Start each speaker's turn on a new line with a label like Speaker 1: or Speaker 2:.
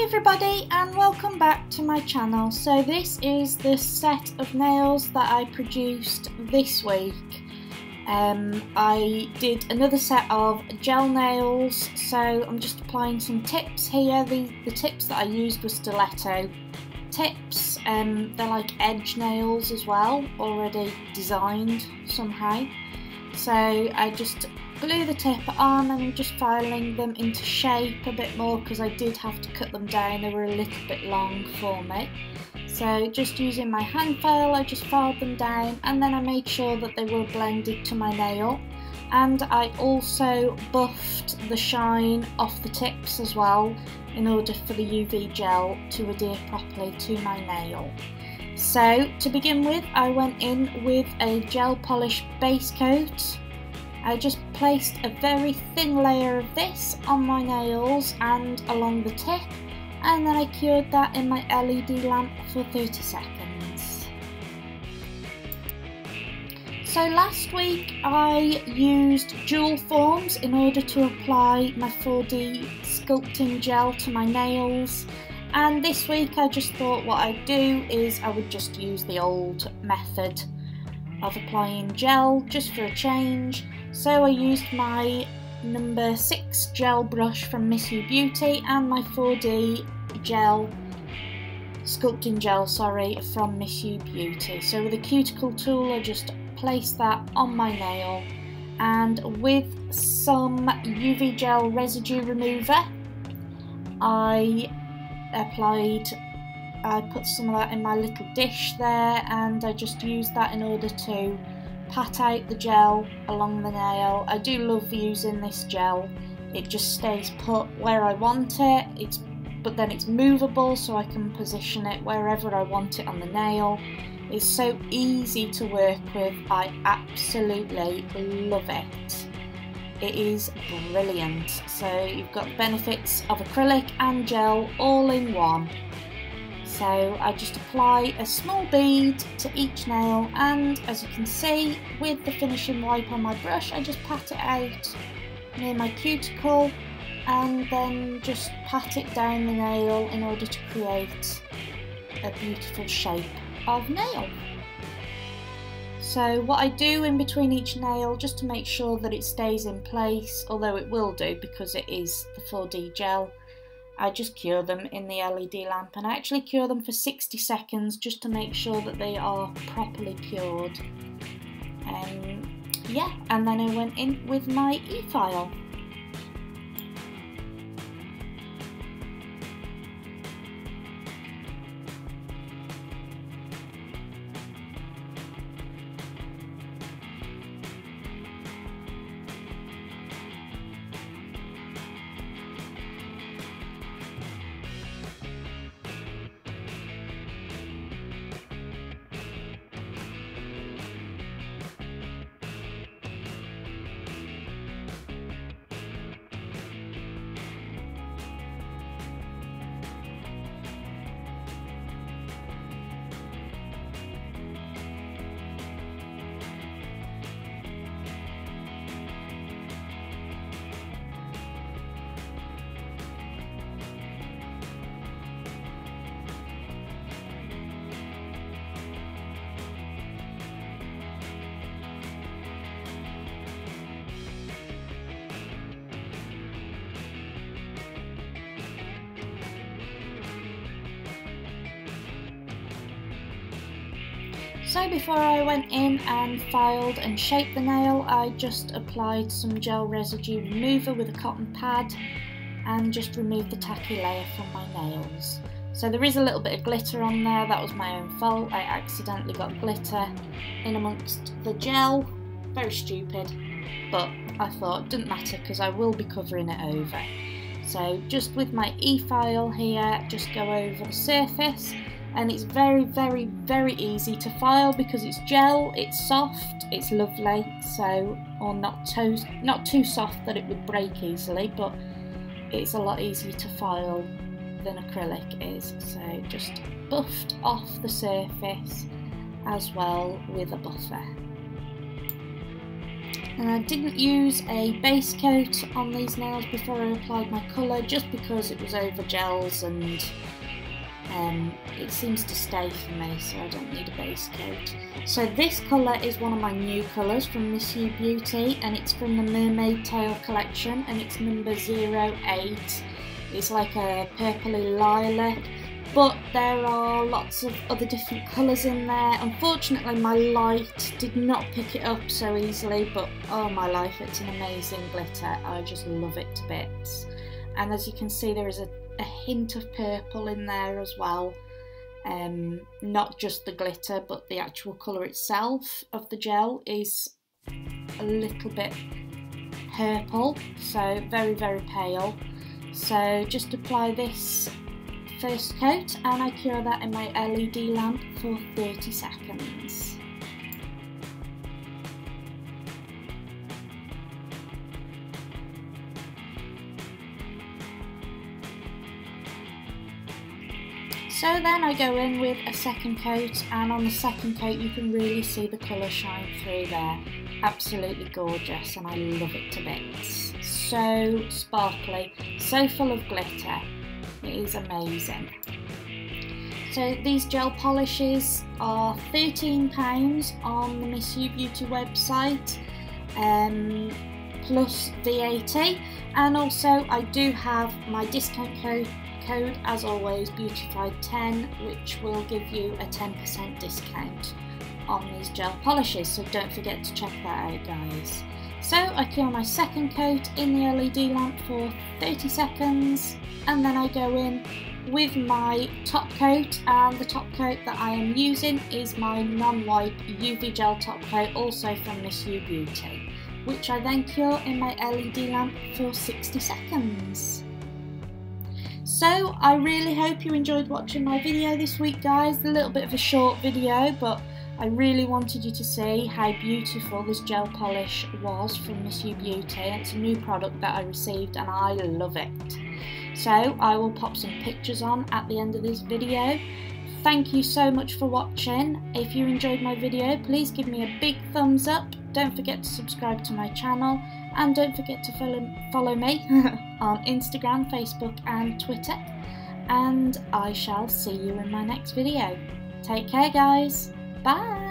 Speaker 1: Hi everybody and welcome back to my channel. So this is the set of nails that I produced this week. I did another set of gel nails, so I'm just applying some tips here. The tips that I used were stiletto tips. They're like edge nails as well, already designed somehow. So I just glue the tip on and I'm just filing them into shape a bit more because I did have to cut them down. They were a little bit long for me. So just using my hand file, I just filed them down and then I made sure that they were blended to my nail. And I also buffed the shine off the tips as well in order for the UV gel to adhere properly to my nail. So to begin with, I went in with a gel polish base coat. I just placed a very thin layer of this on my nails and along the tip, and then I cured that in my LED lamp for 30 seconds. So last week I used dual forms in order to apply my 4D sculpting gel to my nails, and this week I just thought what I'd do is I would just use the old method of applying gel just for a change. So I used my number 6 gel brush from missubeauty and my 4D gel, sculpting gel, from missubeauty. So with a cuticle tool I just placed that on my nail, and with some UV gel residue remover I put some of that in my little dish there, and I just used that in order to pat out the gel along the nail. I do love using this gel. It just stays put where I want it, but then it's movable so I can position it wherever I want it on the nail. It's so easy to work with. I absolutely love it. It is brilliant. So you've got the benefits of acrylic and gel all in one. So I just apply a small bead to each nail, and as you can see with the finishing wipe on my brush, I just pat it out near my cuticle and then just pat it down the nail in order to create a beautiful shape of nail. So what I do in between each nail, just to make sure that it stays in place, although it will do because it is the 4D gel, I just cure them in the LED lamp, and I actually cure them for 60 seconds just to make sure that they are properly cured. Yeah, and then I went in with my e-file. So before I went in and filed and shaped the nail, I just applied some gel residue remover with a cotton pad and just removed the tacky layer from my nails. So there is a little bit of glitter on there, that was my own fault. I accidentally got glitter in amongst the gel, very stupid, but I thought it didn't matter because I will be covering it over. So just with my e-file here, just go over the surface. And it's very, very, very easy to file because it's gel, it's soft, it's lovely, so, or not too soft that it would break easily, but it's a lot easier to file than acrylic is. So just buffed off the surface as well with a buffer. And I didn't use a base coat on these nails before I applied my colour, just because it was over gels and it seems to stay for me, so I don't need a base coat. So this colour is one of my new colours from missubeauty, and it's from the Mermaid Tail collection, and it's number 08. It's like a purpley lilac, but there are lots of other different colours in there. Unfortunately my light did not pick it up so easily, but oh my life, it's an amazing glitter. I just love it to bits. And as you can see, there is a hint of purple in there as well, not just the glitter but the actual colour itself of the gel is a little bit purple, so very pale. So just apply this first coat and I cure that in my LED lamp for 30 seconds. So then I go in with a second coat, and on the second coat you can really see the colour shine through there. Absolutely gorgeous, and I love it to bits. So sparkly, so full of glitter. It is amazing. So these gel polishes are £13 on the missubeauty website, plus VAT, and also I do have my discount code as always, Beautified10, which will give you a 10% discount on these gel polishes, so don't forget to check that out, guys. So I cure my second coat in the LED lamp for 30 seconds, and then I go in with my top coat, and the top coat that I am using is my non-wipe UV gel top coat, also from missubeauty, which I then cure in my LED lamp for 60 seconds. So I really hope you enjoyed watching my video this week, guys. A little bit of a short video, but I really wanted you to see how beautiful this gel polish was from missubeauty. It's a new product that I received and I love it. So I will pop some pictures on at the end of this video. Thank you so much for watching. If you enjoyed my video, please give me a big thumbs up. Don't forget to subscribe to my channel, and don't forget to follow me on Instagram, Facebook and Twitter, and I shall see you in my next video. Take care, guys. Bye.